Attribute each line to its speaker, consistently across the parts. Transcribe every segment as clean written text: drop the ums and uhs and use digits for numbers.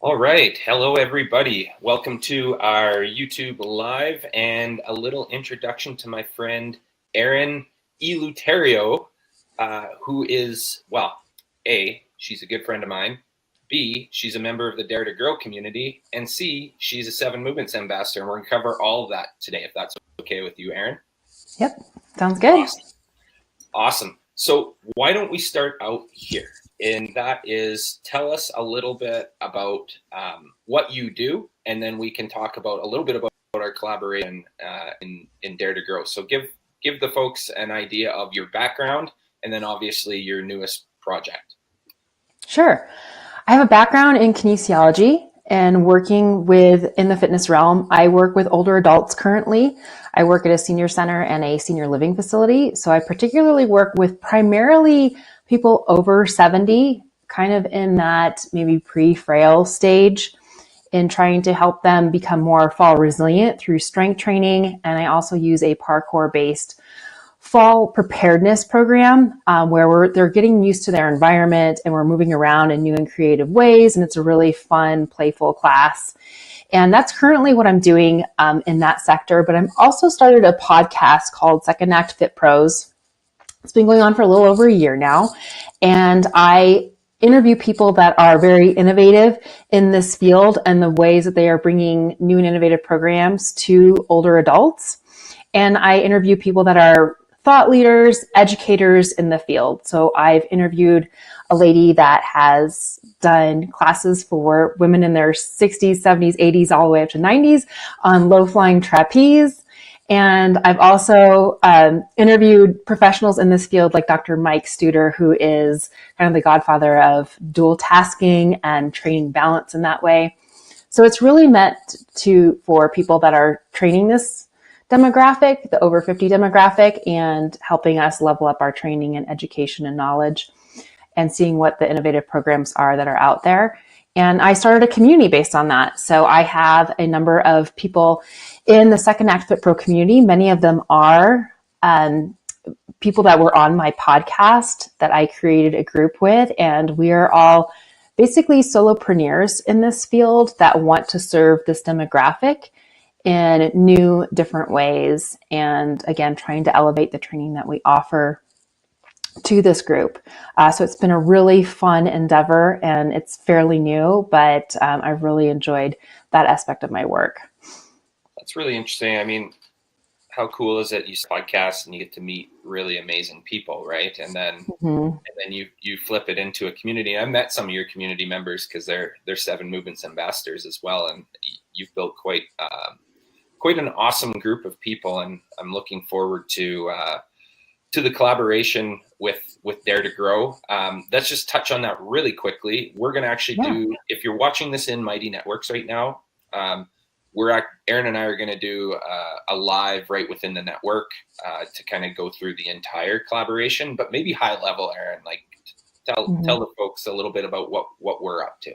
Speaker 1: All right. Hello, everybody. Welcome to our YouTube Live and a little introduction to my friend, Erin Eleuterio, who is, well, A, she's a good friend of mine. B, she's a member of the Dare to Grow community. And C, she's a Seven Movements ambassador. And we're going to cover all of that today, if that's okay with you, Erin.
Speaker 2: Yep. Sounds good.
Speaker 1: Awesome. So why don't we start out here? And that is, tell us a little bit about what you do, and then we can talk about a little bit about our collaboration in Dare to Grow. So give the folks an idea of your background, and then obviously your newest project.
Speaker 2: Sure. I have a background in kinesiology and working in the fitness realm. I work with older adults currently. I work at a senior center and a senior living facility. So I particularly work with primarily people over 70, kind of in that maybe pre-frail stage, in trying to help them become more fall resilient through strength training. And I also use a parkour-based fall preparedness program where they're getting used to their environment and we're moving around in new and creative ways. And it's a really fun, playful class. And that's currently what I'm doing in that sector. But I'm also started a podcast called Second Act Fit Pros. It's been going on for a little over a year now. And I interview people that are very innovative in this field and the ways that they are bringing new and innovative programs to older adults. And I interview people that are thought leaders, educators in the field. So I've interviewed a lady that has done classes for women in their 60s, 70s, 80s, all the way up to 90s on low-flying trapeze. And I've also interviewed professionals in this field like Dr. Mike Studer, who is kind of the godfather of dual tasking and training balance in that way. So it's really meant for people that are training this demographic, the over 50 demographic, and helping us level up our training and education and knowledge and seeing what the innovative programs are that are out there. And I started a community based on that. So I have a number of people in the Second Act Fit Pro community. Many of them are people that were on my podcast that I created a group with. And we are all basically solopreneurs in this field that want to serve this demographic in new, different ways. And again, trying to elevate the training that we offer to this group. So it's been a really fun endeavor and it's fairly new, but I've really enjoyed that aspect of my work.
Speaker 1: That's really interesting. I mean, how cool is it? You podcast and you get to meet really amazing people, right? And then you flip it into a community. I met some of your community members because they're Seven Movements ambassadors as well, and you've built quite an awesome group of people. And I'm looking forward to the collaboration with Dare to Grow. Let's just touch on that really quickly. We're going to actually do, if you're watching this in Mighty Networks right now, Erin and I are going to do a live right within the network to kind of go through the entire collaboration, but maybe high level, Erin, like tell the folks a little bit about what we're up to.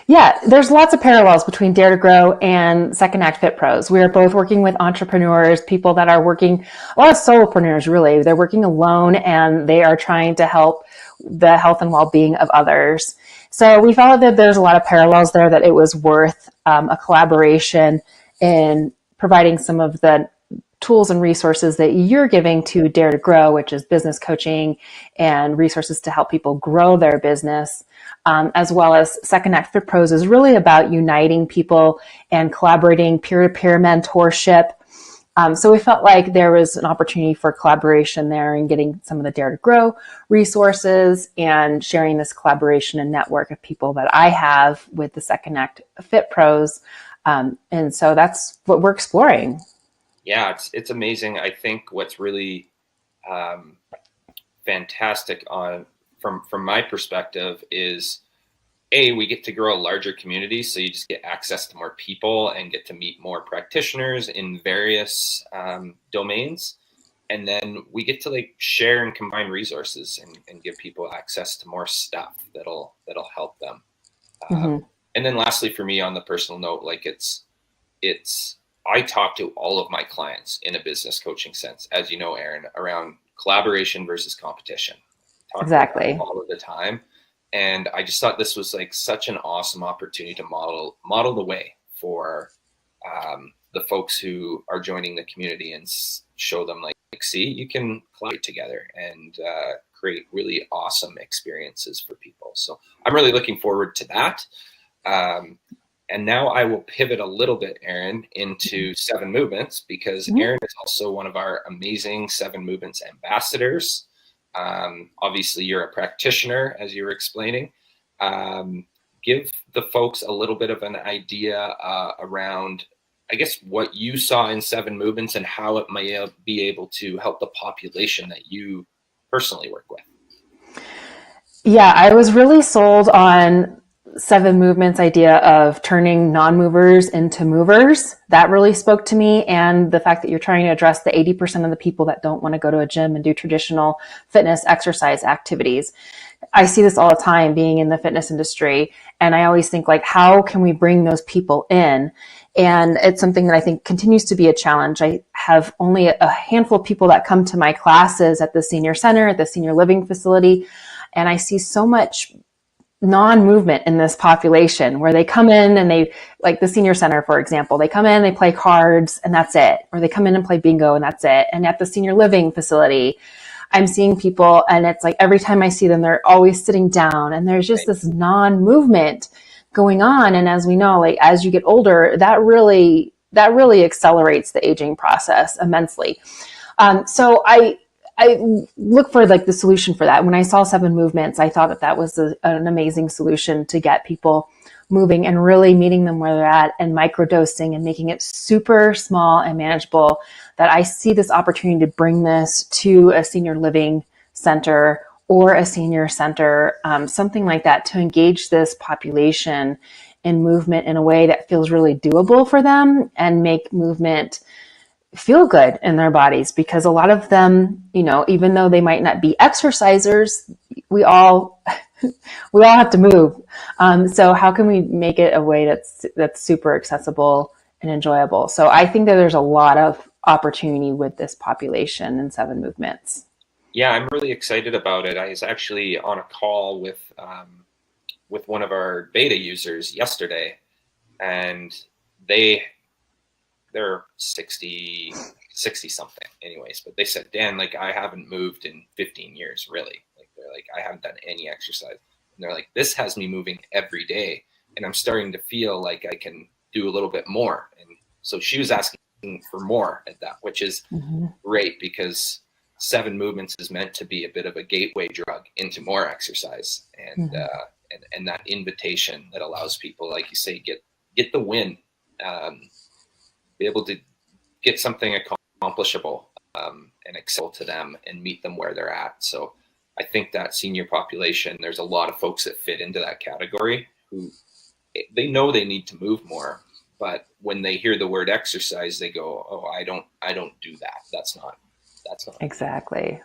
Speaker 2: Yeah, there's lots of parallels between Dare to Grow and Second Act Fit Pros. We are both working with entrepreneurs, people that are working, a lot of solopreneurs really. They're working alone and they are trying to help the health and well-being of others. So we felt that there's a lot of parallels there, that it was worth a collaboration in providing some of the tools and resources that you're giving to Dare to Grow, which is business coaching and resources to help people grow their business, as well as Second Act Fit Pros is really about uniting people and collaborating, peer-to-peer mentorship. So we felt like there was an opportunity for collaboration there and getting some of the Dare to Grow resources and sharing this collaboration and network of people that I have with the Second Act Fit Pros. And so that's what we're exploring.
Speaker 1: Yeah, it's amazing. I think what's really fantastic from my perspective is, we get to grow a larger community, so you just get access to more people and get to meet more practitioners in various domains. And then we get to share and combine resources and give people access to more stuff that'll help them. And then lastly, for me, on the personal note, I talk to all of my clients in a business coaching sense, as you know, Erin, around collaboration versus competition. Talk
Speaker 2: exactly
Speaker 1: all of the time. And I just thought this was like such an awesome opportunity to model the way for the folks who are joining the community, and show them like, see, you can collaborate together and create really awesome experiences for people. So I'm really looking forward to that. And now I will pivot a little bit, Erin, into 7 Movements, because Erin is also one of our amazing 7 Movements ambassadors. Obviously, you're a practitioner, as you were explaining. Give the folks a little bit of an idea around, I guess, what you saw in 7 Movements and how it may be able to help the population that you personally work with.
Speaker 2: Yeah, I was really sold on 7 Movements idea of turning non-movers into movers. That really spoke to me. And the fact that you're trying to address the 80% of the people that don't want to go to a gym and do traditional fitness exercise activities. I see this all the time being in the fitness industry. And I always think, like, how can we bring those people in? And it's something that I think continues to be a challenge. I have only a handful of people that come to my classes at the senior center, at the senior living facility. And I see so much non-movement in this population where they come in and they, like the senior center, for example, they come in, they play cards and that's it. Or they come in and play bingo and that's it. And at the senior living facility, I'm seeing people and it's like every time I see them, they're always sitting down and there's just this non-movement going on. And as we know, like as you get older, that really accelerates the aging process immensely. So I look for like the solution for that. When I saw 7 Movements, I thought that was an amazing solution to get people moving and really meeting them where they're at and microdosing and making it super small and manageable. That I see this opportunity to bring this to a senior living center or a senior center, something like that, to engage this population in movement in a way that feels really doable for them and make movement feel good in their bodies. Because a lot of them, you know, even though they might not be exercisers, we all have to move. So how can we make it a way that's super accessible and enjoyable? So I think that there's a lot of opportunity with this population in 7 Movements.
Speaker 1: Yeah, I'm really excited about it. I was actually on a call with one of our beta users yesterday, and they're 60 something anyways, but they said, Dan, like I haven't moved in 15 years, really. Like they're like, I haven't done any exercise. And they're like, this has me moving every day. And I'm starting to feel like I can do a little bit more. And so she was asking for more at that, which is great, because 7 Movements is meant to be a bit of a gateway drug into more exercise, and that invitation that allows people, like you say, get the win, be able to get something accomplishable and accessible to them and meet them where they're at. So I think that senior population, there's a lot of folks that fit into that category who they know they need to move more, but when they hear the word exercise, they go, oh, I don't do that. That's not
Speaker 2: exactly.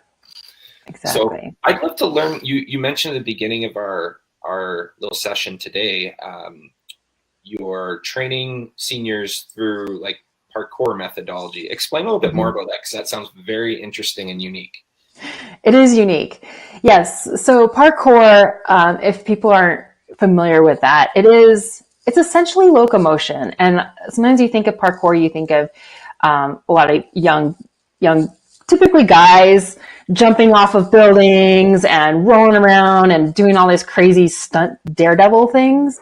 Speaker 1: So I'd love to learn, you mentioned at the beginning of our little session today, you're training seniors through like parkour methodology. Explain a little bit more about that, because that sounds very interesting and unique.
Speaker 2: It is unique. Yes. So parkour, if people aren't familiar with that, it's essentially locomotion. And sometimes you think of parkour, you think of a lot of young, typically guys jumping off of buildings and rolling around and doing all these crazy stunt daredevil things.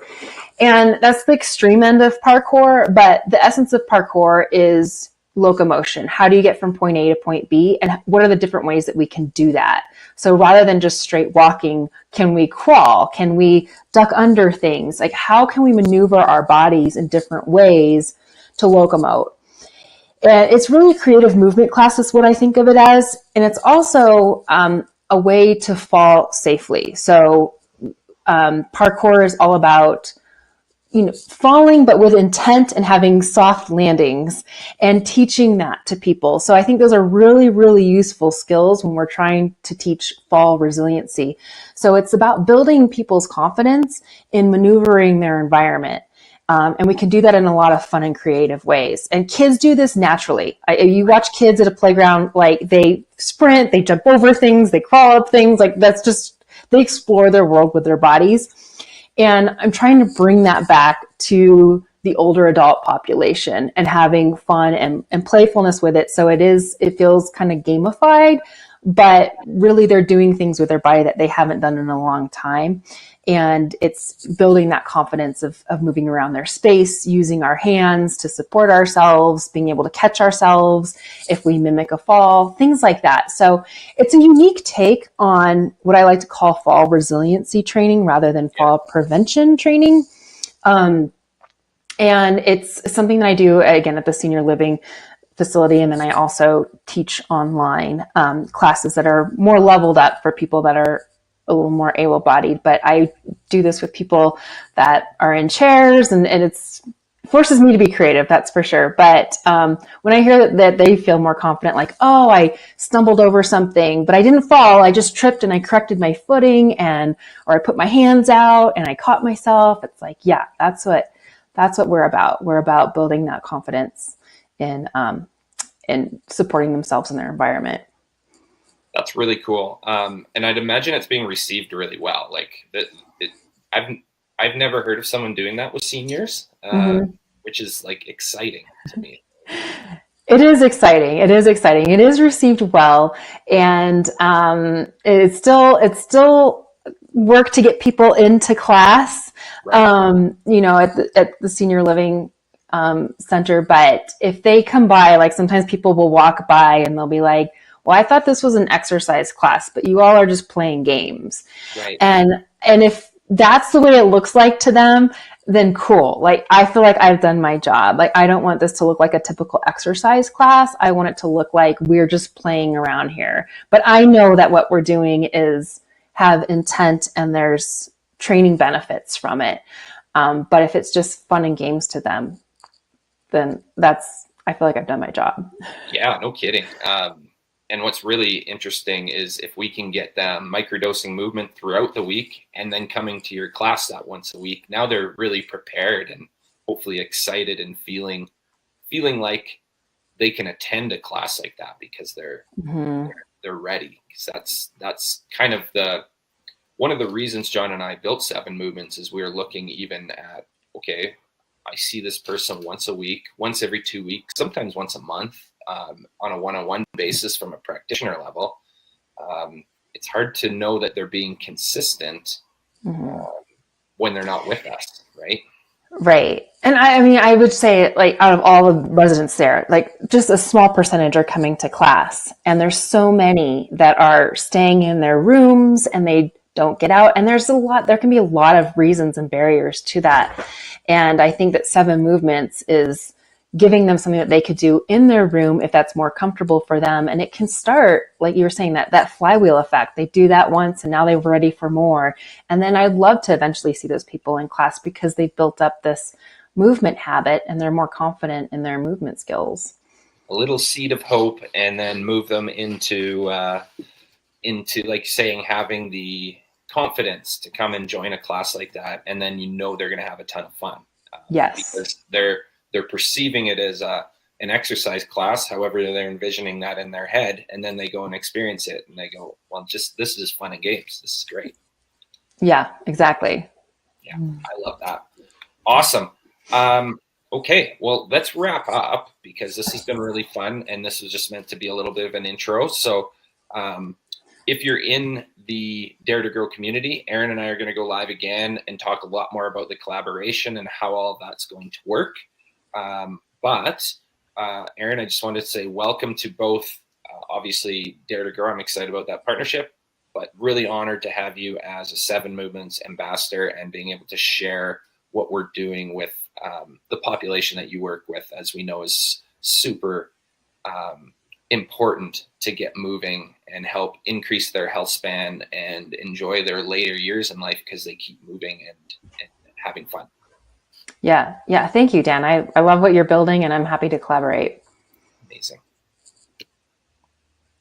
Speaker 2: And that's the extreme end of parkour. But the essence of parkour is locomotion. How do you get from point A to point B? And what are the different ways that we can do that? So rather than just straight walking, can we crawl? Can we duck under things? Like, how can we maneuver our bodies in different ways to locomote? And it's really creative movement class is what I think of it as. And it's also a way to fall safely. So parkour is all about, falling, but with intent and having soft landings and teaching that to people. So I think those are really, really useful skills when we're trying to teach fall resiliency. So it's about building people's confidence in maneuvering their environment. And we can do that in a lot of fun and creative ways. And kids do this naturally. You watch kids at a playground, like they sprint, they jump over things, they crawl up things. Like that's they explore their world with their bodies. And I'm trying to bring that back to the older adult population and having fun and playfulness with it. So it feels kind of gamified, but really they're doing things with their body that they haven't done in a long time. And it's building that confidence of moving around their space, using our hands to support ourselves, being able to catch ourselves if we mimic a fall, things like that. So it's a unique take on what I like to call fall resiliency training rather than fall prevention training. And it's something that I do, again, at the senior living facility. And then I also teach online classes that are more leveled up for people that are a little more able-bodied. But I do this with people that are in chairs, and it's forces me to be creative, that's for sure. But when I hear that they feel more confident, like, oh, I stumbled over something, but I didn't fall. I just tripped and I corrected my footing, or I put my hands out and I caught myself. It's like, yeah, that's what we're about. We're about building that confidence in supporting themselves in their environment.
Speaker 1: That's really cool. And I'd imagine it's being received really well. Like I've never heard of someone doing that with seniors, which is like exciting to me.
Speaker 2: It is exciting. It is exciting. It is received well, and it's still work to get people into class. Right. At the senior living center. But if they come by, like sometimes people will walk by and they'll be like, well, I thought this was an exercise class, but you all are just playing games.
Speaker 1: Right.
Speaker 2: And if that's the way it looks like to them, then cool. Like, I feel like I've done my job. Like, I don't want this to look like a typical exercise class. I want it to look like we're just playing around here. But I know that what we're doing is have intent and there's training benefits from it. But if it's just fun and games to them, then I feel like I've done my job.
Speaker 1: Yeah, no kidding. And what's really interesting is if we can get them microdosing movement throughout the week and then coming to your class that once a week, now they're really prepared and hopefully excited and feeling like they can attend a class like that because they're ready. Because that's kind of one of the reasons John and I built 7 Movements is we were looking even at, okay, I see this person once a week, once every 2 weeks, sometimes once a month. On a one-on-one basis from a practitioner level, it's hard to know that they're being consistent when they're not with us, right?
Speaker 2: Right. And I mean, I would say, like, out of all the residents there, like, just a small percentage are coming to class. And there's so many that are staying in their rooms and they don't get out. And there can be a lot of reasons and barriers to that. And I think that 7 Movements is giving them something that they could do in their room if that's more comfortable for them. And it can start, like you were saying, that flywheel effect. They do that once and now they're ready for more. And then I'd love to eventually see those people in class because they've built up this movement habit and they're more confident in their movement skills.
Speaker 1: A little seed of hope, and then move them into like saying, having the confidence to come and join a class like that. And then they're going to have a ton of fun.
Speaker 2: Yes.
Speaker 1: Because they're perceiving it as an exercise class. However, they're envisioning that in their head, and then they go and experience it and they go, well, this is fun and games. This is great.
Speaker 2: Yeah, exactly.
Speaker 1: Yeah. I love that. Awesome. Okay. Well, let's wrap up because this has been really fun. And this was just meant to be a little bit of an intro. So, if you're in the Dare to Grow community, Erin and I are going to go live again and talk a lot more about the collaboration and how all of that's going to work. But Erin, I just wanted to say welcome to both. Obviously, Dare to Grow. I'm excited about that partnership, but really honored to have you as a 7 Movements ambassador and being able to share what we're doing with the population that you work with, as we know is super important to get moving and help increase their health span and enjoy their later years in life because they keep moving and having fun.
Speaker 2: Yeah. Thank you, Dan. I love what you're building and I'm happy to collaborate.